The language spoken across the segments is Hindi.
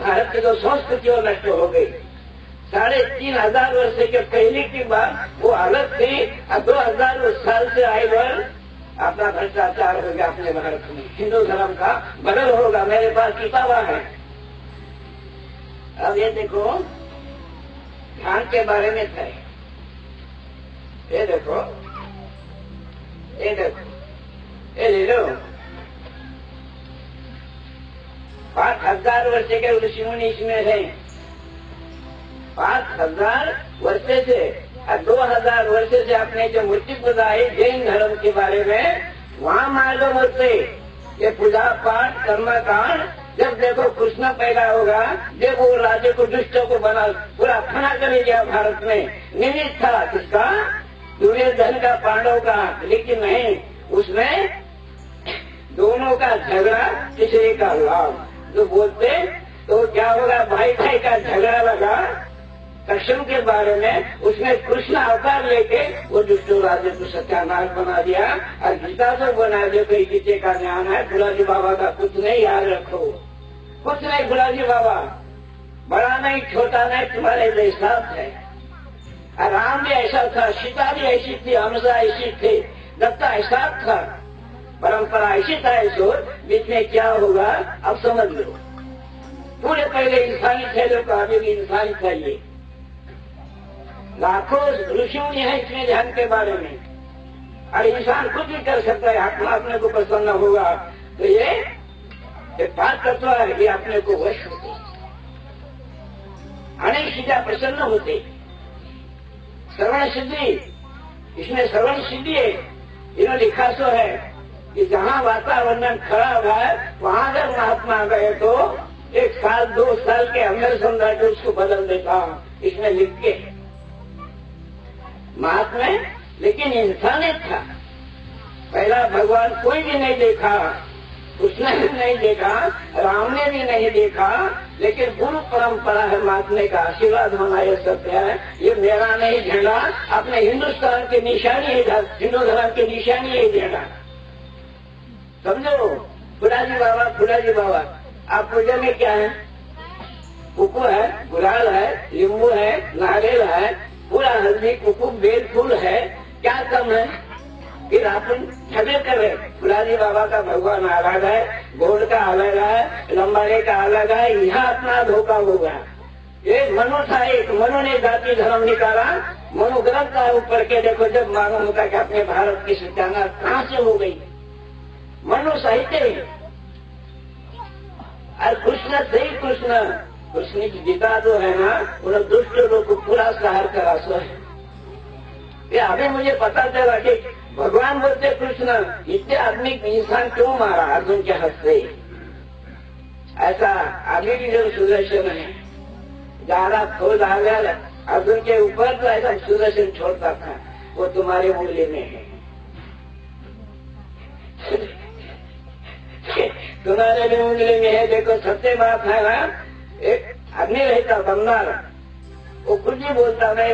भारत की जो संस्कृति वो नष्ट हो गई। 3,500 वर्ष के पहले की बात वो अलग थी। 2000 साल से आए वर अपना भ्रष्टाचार हो गया अपने भारत में। हिंदू धर्म का बदल होगा। मेरे पास किताबा है। अब ये देखो ध्यान के बारे में था। ये देखो, ये देखो, ये ले लो। 5,000 वर्ष के ऋषि मुनि इसमें है। 5,000 वर्ष से 2,000 वर्ष से आपने जो मूर्ति पूजा है जैन धर्म के बारे में, वहाँ मालूम होते ये पूजा पाठ कर्मकांड। जब देखो कृष्ण पैदा होगा, जब वो राज्य को दुष्टों को बना पूरा फना कर गया भारत में। निमित्त था किसका? दुर्योधन का, पांडव का। लेकिन नहीं, उसमें दोनों का झगड़ा, तीसरे का लाभ। जो बोलते तो क्या होगा, भाई भाई का झगड़ा लगा कृष्ण के बारे में। उसमें कृष्ण अवतार लेके वो दुष्ट राज्य को सत्यानाश बना दिया और गीता को बना दिया। कोई गीते का ज्ञान है, गुलाजी बाबा का कुछ नहीं, याद रखो। कुछ नहीं, गुलाजी बाबा बड़ा नहीं छोटा नहीं, तुम्हारे जैसा है। राम भी ऐसा था, सीता भी ऐसी थी, हमजा ऐसी थी, दत्ता ऐसा था। परंपरा ऐसी था। ऐसो बीच में क्या होगा अब समझ लो। पूरे पहले इंसानी थे लोग, अभी भी इंसानी चाहिए। लाखों ऋषि मुनि है इसमें ध्यान के बारे में। और इंसान कुछ भी कर सकता है, आत्मा अपने को प्रसन्न होगा तो ये पांच तत्व है, ये अपने को वश होते, अनेक चीजें प्रसन्न होते। श्रवण सिद्धि, इसमें श्रवण सिद्धि है। इन्होंने लिखा सो है कि जहाँ वातावरण खराब है वहां अगर महात्मा गए तो 1 साल 2 साल के अंदर समझा के उसको बदल देता। इसमें लिख के महात्मा, लेकिन इंसानियत था। पहला भगवान कोई भी नहीं देखा, उसने भी नहीं देखा, राम ने भी नहीं देखा। लेकिन गुरु परंपरा है, महात्मा का आशीर्वाद होना ये सत्य है। ये मेरा नहीं झंडा, अपने हिंदुस्तान की निशानी है, हिंदू धर्म की निशानी है झंडा। समझो, फुलाजी बाबा, फुलाजी बाबा। आप पूजा में क्या है? कुकू है, गुलाल है, नींबू है, नारियल है, पूरा हल्दी कुकू बेल फूल है। क्या कम है? फिर अपन छबे करे। फुलाजी बाबा का भगवान अलग है, गोल्ड का अलग है, लंबाड़े का अलग है। यहाँ अपना धोखा होगा। एक मनु था, एक मनु ने जाति धर्म निकाला। मनु ग्रंथ का ऊपर के देखो, जब मालूम होता कि अपने भारत की सत्यानाश कहाँ से हो गई। मनु साहित्य और कृष्ण से ही कृष्ण की गीता जो है ना, उन्हें दुष्ट लोग को पूरा सहार करा सो है। ये अभी मुझे पता चला कि भगवान बोलते कृष्ण इतने आदमी इंसान क्यों मारा अर्जुन के हाथ से। ऐसा अभी भी जो सुदर्शन है, ज्यादा खोज आ गया अर्जुन के ऊपर, तो ऐसा सुदर्शन छोड़ता था। वो तुम्हारे मूल्य में है, तुम्हारे भी मूल्य में है। देखो सत्य बात है ना। एक आदमी रहता बंगाल, वो कुछ ही बोलता, मैं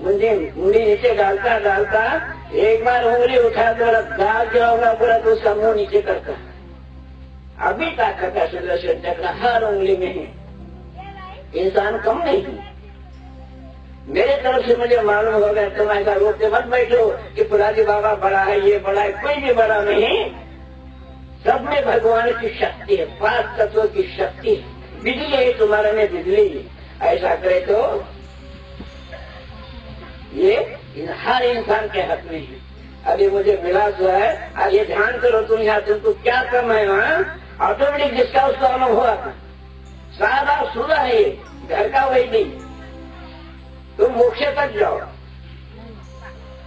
मुंडी नीचे डालता एक बार उंगली उठा तो दाल गिराऊंगा पूरा, तो उसका मुंह नीचे करता। अभी ताकत है सुदर्शन चक्र हर उंगली में है। इंसान कम नहीं है। मेरे तरफ से मुझे मालूम हो गया, तुम ऐसा रोकते मत बैठो कि फुलाजी बाबा बड़ा है, ये बड़ा है। कोई भी बड़ा नहीं, सब में भगवान की शक्ति है, 5 तत्वों की शक्ति है। बिजली है तुम्हारे में, बिजली ऐसा करे तो ये हर इंसान के हाथ में है। अभी मुझे मिला जो है, अब ये ध्यान करो तुम, यहाँ तुमको क्या कम है वहाँ। ऑटोमेटिक जिसका उसका अनुभव हुआ था, सादा सूदा है, घर का वही नहीं। तुम मोक्ष तक जाओ,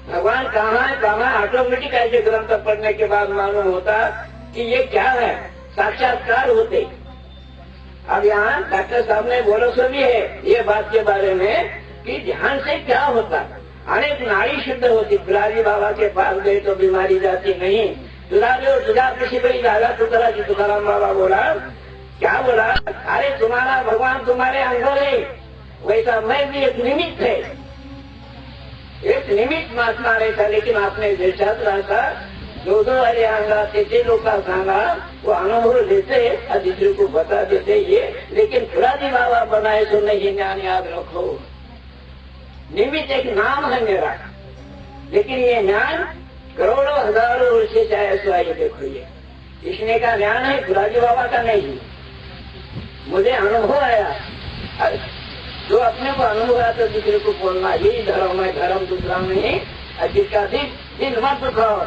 भगवान कहाँ है कहाँ। ऑटोमेटिक ऐसे ग्रंथ पढ़ने के बाद मालूम होता कि ये क्या है, साक्षात्कार होते। अब यहाँ डॉक्टर साहब ने बोलो सो भी है ये बात के बारे में कि ध्यान से क्या होता। अनेक नाड़ी शुद्ध होती। फुलाजी बाबा के पास गए तो बीमारी जाती नहीं। तुझा किसी बड़ी दादा तुतरा जी तुकाराम बाबा बोला, क्या बोला? अरे तुम्हारा भगवान तुम्हारे अंदर है, वैसा मैं भी एक निमित्त है। एक निमित्त महात्मा रहता, लेकिन आपने जैसा रहता दो दो अरे आंगा ते लोग सांगा वो अनुभव लेते और दूसरे को बता देते ये, लेकिन फुलाजी बाबा बनाए तो नहीं ज्ञान याद रखो। निमित्त एक नाम है मेरा, लेकिन ये ज्ञान करोड़ों हजारों वर्ष से चाहे सो आइए देखो ये इसने का ज्ञान है, फुलाजी बाबा का नहीं। मुझे अनुभव आया, जो अपने को अनुभव आया तो दूसरे को बोलना यही धर्म है, धर्म दूसरा नहीं। जिसका दिल मत दुखाओ,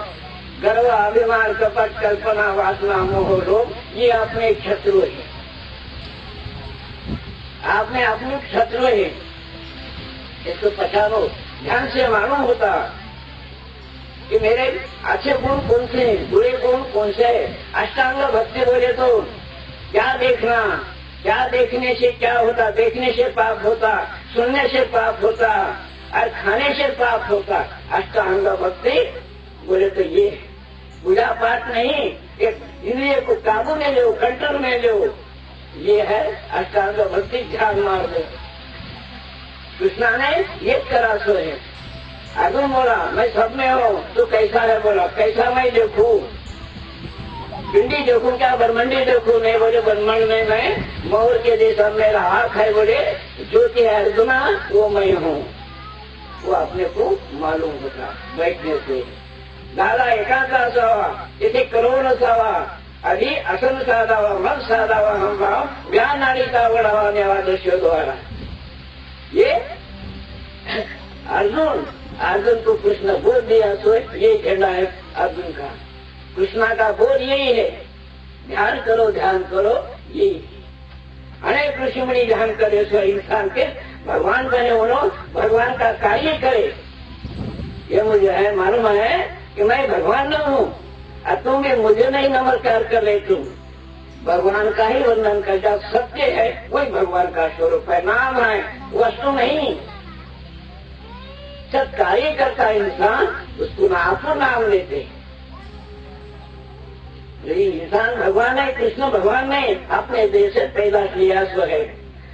गर्व अभिमान कपट कल्पना वासना मोह लोभ ये अपने शत्रु है, आपने अपने शत्रु है। इसको पहचानो, ध्यान से मालूम होता कि मेरे अच्छे गुण कौन से हैं, बुरे गुण कौन से है। अष्टांग भक्ति बोले तो क्या देखना, क्या देखने से क्या होता, देखने से पाप होता, सुनने से पाप होता और खाने से पाप होता। अष्टांग भक्ति बोले तो ये पूजा पाठ नहीं, एक इंद्रिय को काबू में लो, कंट्रोल में लो, ये है अष्टांग भक्ति। ध्यान मार दो। कृष्णा ने ये करा सो है। अर्जुन बोला मैं सब में हूँ, तो कैसा है? बोला कैसा मैं देखूं, पिंडी देखूं क्या ब्रह्मंडी देखूं? नहीं बोले ब्रह्मंड में मैं मोर के जैसा मेरा हाथ है। बोले ज्योति है अर्जुना वो मैं हूँ, वो अपने को मालूम होता बैठने से। दादा एकांत असावा, इथे करोड असावा, आधी असन साधावा, मग साधावा हम भाव ज्ञान आणि तावडावा नेवा दृश्य द्वारा। ये अर्जुन को कृष्ण बोल दिया तो ये झंडा है अर्जुन का। कृष्णा का बोल यही है, ध्यान करो यही। अनेक ऋषिमुनि ध्यान करे सो इंसान के भगवान बने, उन्होंने भगवान का कार्य करे। ये मुझे है मालूम है कि मैं भगवान न हूँ और तुम भी मुझे नहीं नमस्कार कर रहे, तुम भगवान का ही वर्णन कर जाओ। सत्य है वही भगवान का स्वरूप है, नाम है वस्तु नहीं। जब कार्य करता इंसान उसको आपको नाम लेते। लेकिन इंसान भगवान है, कृष्ण भगवान नहीं, अपने देश से पैदा किया सो है।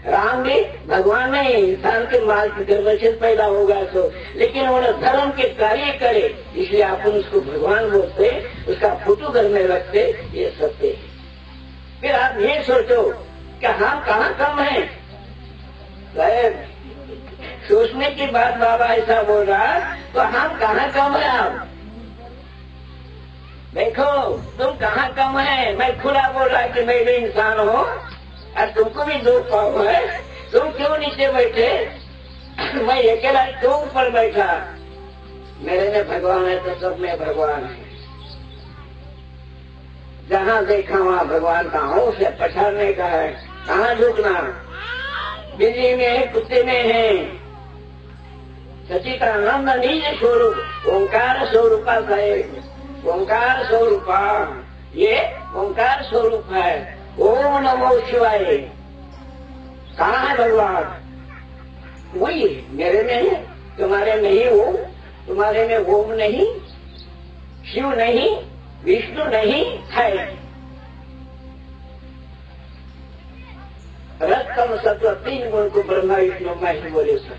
राम भी भगवान नहीं, इंसान के माल के गर्भ से पैदा होगा सो, लेकिन उन्होंने धर्म के कार्य करे इसलिए अपन उसको भगवान बोलते, उसका फोटो घर में रखते। ये सत्य है। फिर आप ये सोचो कि हम कहाँ कम हैं? सोचने की बात बाबा ऐसा बोल रहा तो हम कहाँ कम है? आप देखो तुम कहाँ कम है। मैं खुला बोल रहा कि मैं भी इंसान हूँ और तुमको भी दो पाँव है। तुम क्यों नीचे बैठे? मैं अकेला क्यों ऊपर बैठा? मेरे में भगवान है तो सब में भगवान है। जहाँ देखा वहाँ भगवान का हूँ से पछाड़ने का है। कहाँ झुकना? बिजली में है, कुत्ते में है। सचिदानंद निज स्वरूप ओंकार स्वरूपा है। ओंकार स्वरूपा ये ओंकार स्वरूप है। ओम नमो शिवाय। कहाँ है भगवान? वही मेरे में है, तुम्हारे में ही ओम। तुम्हारे में ओम नहीं, शिव नहीं, विष्णु नहीं है। रत्तम सत्व तीन गुण को ब्रह्मा विष्णु महेश बोले सो।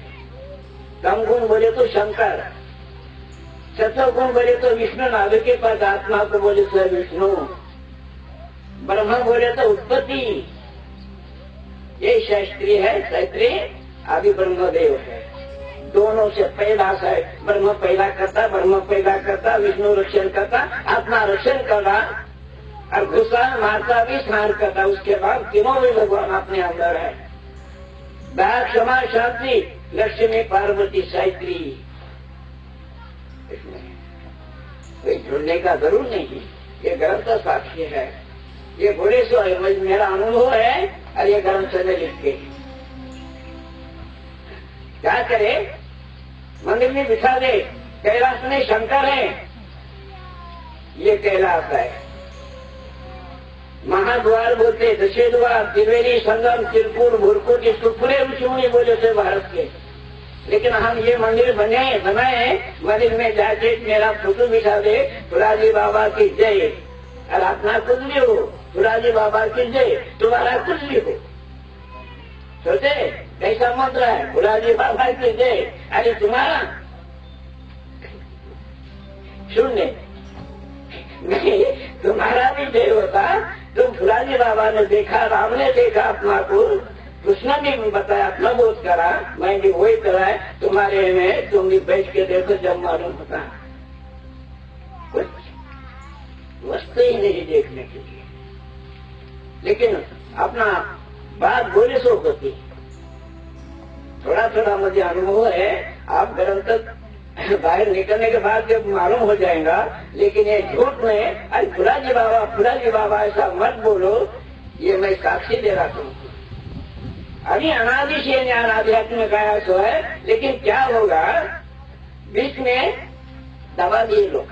कम गुण बोले तो शंकर, सत्व गुण बोले तो विष्णु, नाभ के पास आत्मा को बोले तो विष्णु, ब्रह्मा बोले तो उत्पत्ति। ये शास्त्री है, शास्त्री आदि ब्रह्मदेव है। दोनों से पैदा है। ब्रह्म पैदा करता, विष्णु रक्षण करता, आत्मा रक्षण करता और गुस्सा मारता भी स्नान करता। उसके बाद तीनों भी भगवान अपने अंदर है। दया क्षमा शांति लक्ष्मी पार्वती सावित्री। इसमें कोई ढूंढने का जरूर नहीं, ये ग्रंथ साक्षी है। ये बोले सो मेरा अनुभव है और ये ग्रंथ में लिख के क्या करे? मंदिर में बिठा दे। कैलाश में शंकर है, ये कैलाश है। महाद्वार बोलते, दशे द्वार, त्रिवेणी, संगम, त्रिपुर, भूरपुर, इसको पूरे ऋषिमुनि बोले थे भारत के। लेकिन हम ये मंदिर बनाए, मंदिर में जाके मेरा फोटो बिठा दे, फुलाजी बाबा की जय। और अपना कुछ भी हो, फुलाजी बाबा की जय, तुम्हारा कुछ भी हो। सोचे कैसा मंत्र है? फुलाजी बाबा की जय, अरे तुम्हारा शून्य। नहीं, तुम्हारा भी जय होता। तुम फुलाजी बाबा ने देखा, राम ने देखा आत्मा को, कृष्ण भी बताया, आत्मा बोध करा, मैं भी वही कराया तुम्हारे में। तुम भी बैठ के देखो, जब मालूम होता कुछ वस्तु ही नहीं देखने के लिए। लेकिन अपना बात बोले सो होती। थोड़ा थोड़ा मुझे अनुभव है, आप ग्रंथ बाहर निकलने के बाद जब मालूम हो जाएगा। लेकिन ये झूठ में अरे फुलाजी बाबा ऐसा मत बोलो, ये मैं साक्षी दे रहा तुमको। अभी अनादि से ज्ञान आध्यात्म में गया तो है, लेकिन क्या होगा, बीच में दबा दिए लोग,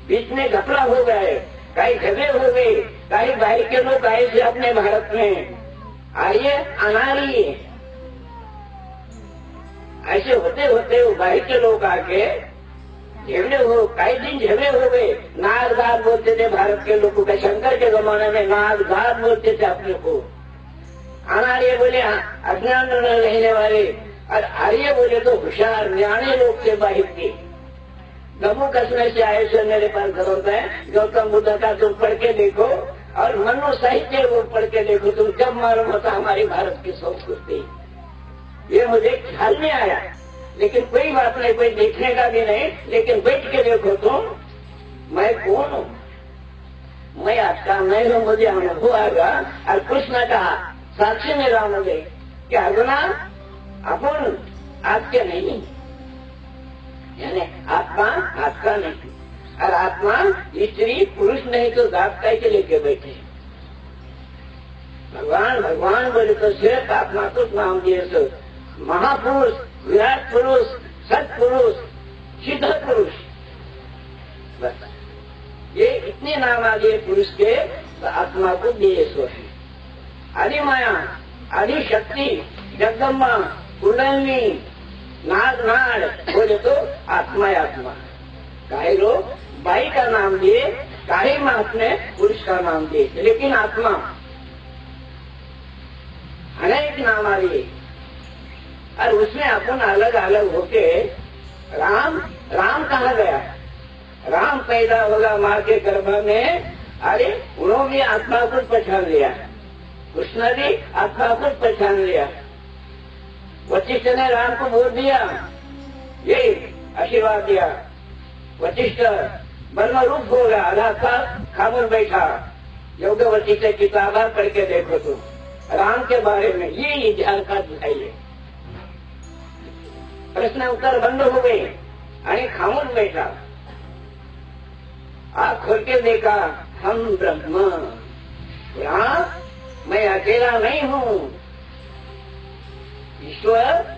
बीच में घपला हो गए, कई झगड़े हो गए, कई भाई के लोग आए थे अपने भारत में, आइए अनारी ऐसे होते होते वो भाई के लोग आके झगड़े हो, कई दिन झगड़े हो गए। नागदार बोलते थे भारत के लोगों को, शंकर के जमाने में नागदार बोलते थे अपने को। अनार्य बोले अज्ञान रहने वाले, और आर्य बोले तो होशियार ज्ञानी लोग थे बाहिर के। जम्मू कश्मीर से आए थे, मेरे पास ग्रंथ है गौतम बुद्ध का, तुम पढ़ के देखो, और मनो साहित्य वो पढ़ के देखो, तुम जब मालूम होता हमारी भारत की संस्कृति। ये मुझे ख्याल नहीं आया, लेकिन कोई बात नहीं, कोई देखने का भी नहीं, लेकिन बैठ के देखो तुम, मैं कौन हूँ, मैं आपका मैं हूँ, मुझे अनुभव आएगा। और कृष्ण कहा साक्षी में राम दे कि अर्जुना अपन आपके नहीं, यानी आत्मा आपका नहीं, और आत्मा स्त्री पुरुष नहीं तो जात कैसे लेके बैठे। भगवान बोले तो सिर्फ आत्मा को नाम दिए तो महापुरुष, विराट पुरुष, सत्पुरुष, सिद्ध पुरुष, बस ये इतने नाम आ गए पुरुष के, तो आत्मा को दिए सो है। आदि माया, आदि शक्ति, जगदम्बा, कुंडलिनी, नाग नाड़ बोले तो आत्मा आत्मा। काहे लोग बाई का नाम दिए, काहे मात ने पुरुष का नाम दिए, लेकिन आत्मा अनेक नाम आ रही, और उसमें अपन अलग अलग होके राम कहा गया। राम पैदा होगा माँ के गर्भ में, अरे उन्होंने भी आत्मा को पहचान लिया, कृष्ण भी आत्मा को पहचान लिया। वशिष्ठ ने राम को बोल दिया, ये आशीर्वाद दिया। वशिष्ठ ब्रह्म रूप हो गया, आधा साल खामोश बैठा। योग वशिष्ठ किताबा पढ़ के देखो तुम, राम के बारे में ये इतिहास का दिखाइए। प्रश्न उत्तर बंद हो गए, अरे खामोश बैठा। आँख खोल के देखा, हम ब्रह्म, यहाँ मैं अकेला नहीं हूँ, ईश्वर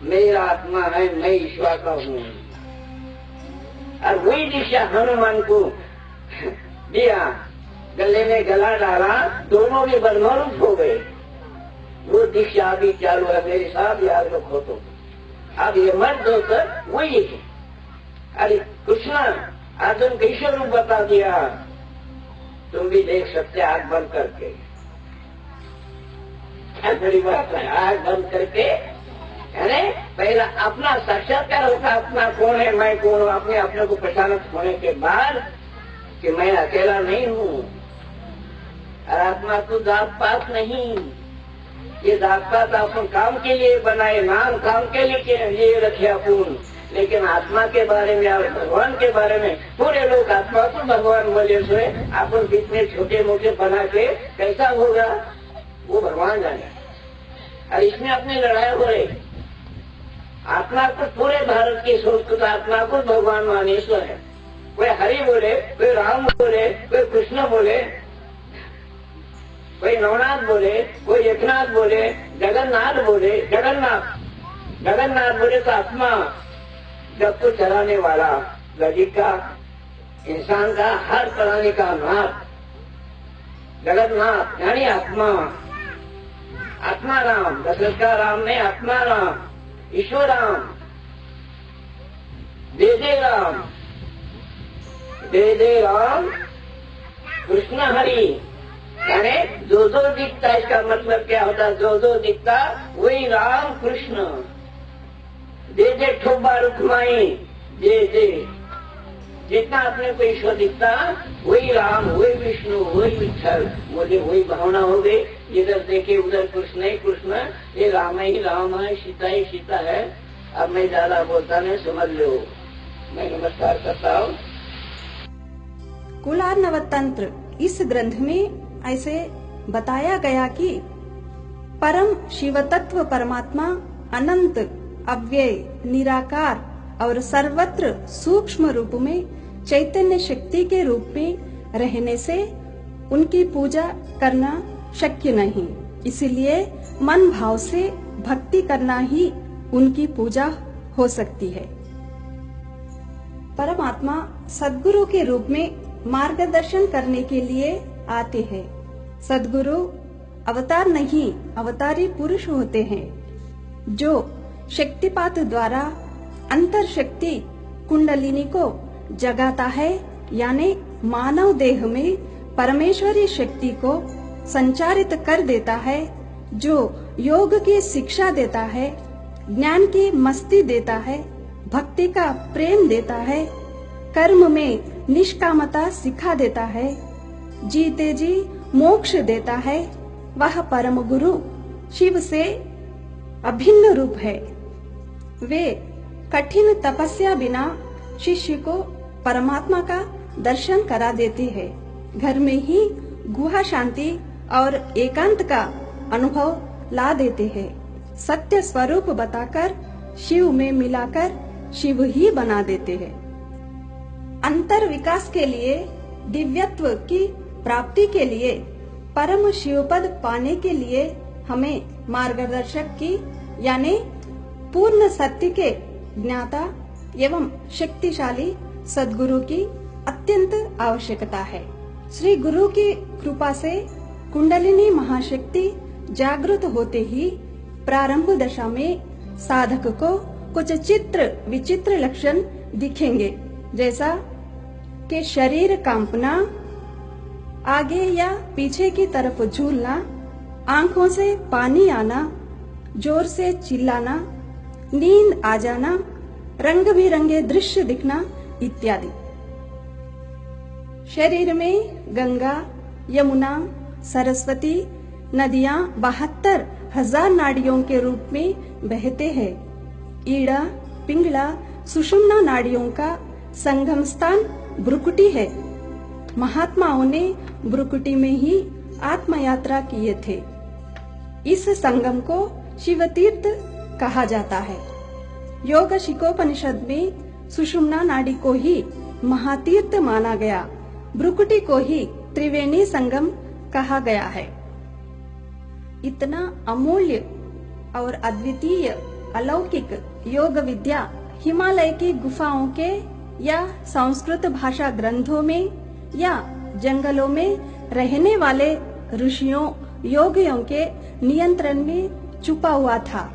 मेरा आत्मा है, मैं ईश्वर का हूँ। और वही दिशा हनुमान को दिया, गले में गला डाला, दोनों भी ब्रह्मरूप हो गए। वो दीक्षा अभी चालू है, मेरे साथ याद रखो तो। अब ये मर्द होकर वही है। अरे कृष्ण अर्जुन को ईश्वर रूप बता दिया, तुम भी देख सकते आग बंद करके। बड़ी बात है, आग बंद करके, यानी पहला अपना साक्षात्कार होता, अपना कौन है, मैं कौन हूँ, अपने अपने को पहचान होने के बाद कि मैं अकेला नहीं हूँ। और आत्मा तो जात पात नहीं, ये जात पात अपन काम के लिए बनाए, नाम काम के लिए रखे अपन, लेकिन आत्मा के बारे में और भगवान के बारे में पूरे लोग आत्मा को भगवान बोले सोए, अपन बीच में छोटे मोटे बना के कैसा होगा वो भगवान जाने। और इसमें अपनी लड़ाई हो रही, आत्मा को पूरे भारत की संस्कृत आत्मा को भगवान माने सो है। कोई हरि बोले, कोई राम बोले, कोई कृष्ण बोले, कोई नवनाथ बोले, कोई एकनाथ बोले, जगन्नाथ बोले, जगन्नाथ बोले तो आत्मा जब को चलाने वाला, गरीब का, इंसान का, हर प्राणी का नाथ, जगन्नाथ यानी आत्मा। आत्मा राम, दशरथ का राम ने आत्मा राम, ईश्वर राम, दे राम, कृष्ण हरि, यानी जो दिखता है, इसका मतलब क्या होता है, जो दिखता वही राम कृष्ण। दे ठोबा रुखमाई, दे जितना अपने को ईश्वर दिखता वही राम, वही विष्णु, वही विठल, मुझे वही भावना हो गई। इधर देखे उधर कृष्ण ही कृष्ण, ये राम ही राम है, सीता ही सीता है। अब मैं ज्यादा बोलता नहीं, समझ लो। मैं नमस्कार करता हूँ। कुलार्णव तंत्र इस ग्रंथ में ऐसे बताया गया कि परम शिव तत्व परमात्मा अनंत, अव्यय, निराकार और सर्वत्र सूक्ष्म रूप में चैतन्य शक्ति के रूप में रहने से उनकी पूजा करना शक्य नहीं। इसलिए मन भाव से भक्ति करना ही उनकी पूजा हो सकती है। परमात्मा सद्गुरु के रूप में मार्गदर्शन करने के लिए आते हैं। सद्गुरु अवतार नहीं, अवतारी पुरुष होते हैं जो शक्तिपात द्वारा अंतर शक्ति कुंडलिनी को जगाता है, यानी मानव देह में परमेश्वरी शक्ति को संचारित कर देता है, जो योग की शिक्षा देता है, ज्ञान की मस्ती देता है, भक्ति का प्रेम देता है, कर्म में निष्कामता सिखा देता है, जीते जी मोक्ष देता है। वह परम गुरु शिव से अभिन्न रूप है। वे कठिन तपस्या बिना शिष्य को परमात्मा का दर्शन करा देते हैं। घर में ही गुहा शांति और एकांत का अनुभव ला देते हैं। सत्य स्वरूप बताकर शिव में मिलाकर शिव ही बना देते हैं। अंतर विकास के लिए, दिव्यत्व की प्राप्ति के लिए, परम शिवपद पाने के लिए हमें मार्गदर्शक की यानी पूर्ण सत्य के ज्ञाता एवं शक्तिशाली सद्गुरु की अत्यंत आवश्यकता है। श्री गुरु की कृपा से कुंडलिनी महाशक्ति जागृत होते ही प्रारंभ दशा में साधक को कुछ चित्र विचित्र लक्षण दिखेंगे, जैसा कि शरीर कांपना, आगे या पीछे की तरफ झूलना, आंखों से पानी आना, जोर से चिल्लाना, नींद आ जाना, रंग बिरंगे दृश्य दिखना इत्यादि। शरीर में गंगा, यमुना, सरस्वती नदियां 72,000 नाड़ियों के रूप में बहते हैं। ईड़ा, पिंगला, सुषुम्ना नाड़ियों का संगम स्थान भ्रुकुटी है। महात्माओं ने भ्रुकुटी में ही आत्म यात्रा किए थे। इस संगम को शिव तीर्थ कहा जाता है। योग शिकोपनिषद में सुषुम्ना नाड़ी को ही महातीर्थ माना गया, भ्रुकुटी को ही त्रिवेणी संगम कहा गया है। इतना अमूल्य और अद्वितीय अलौकिक योग विद्या हिमालय की गुफाओं के या संस्कृत भाषा ग्रंथों में या जंगलों में रहने वाले ऋषियों योगियों के नियंत्रण में छुपा हुआ था।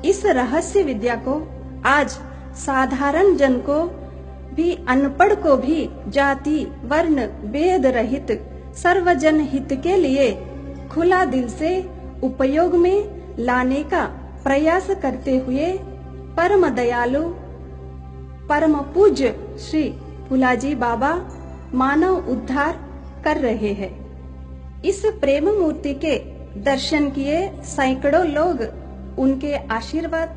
इस रहस्य विद्या को आज साधारण जन को भी, अनपढ़ को भी जाति वर्ण भेद रहित सर्वजन हित के लिए खुला दिल से उपयोग में लाने का प्रयास करते हुए परम दयालु परम पूज्य श्री फुलाजी बाबा मानव उद्धार कर रहे हैं। इस प्रेम मूर्ति के दर्शन किए सैकड़ों लोग उनके आशीर्वाद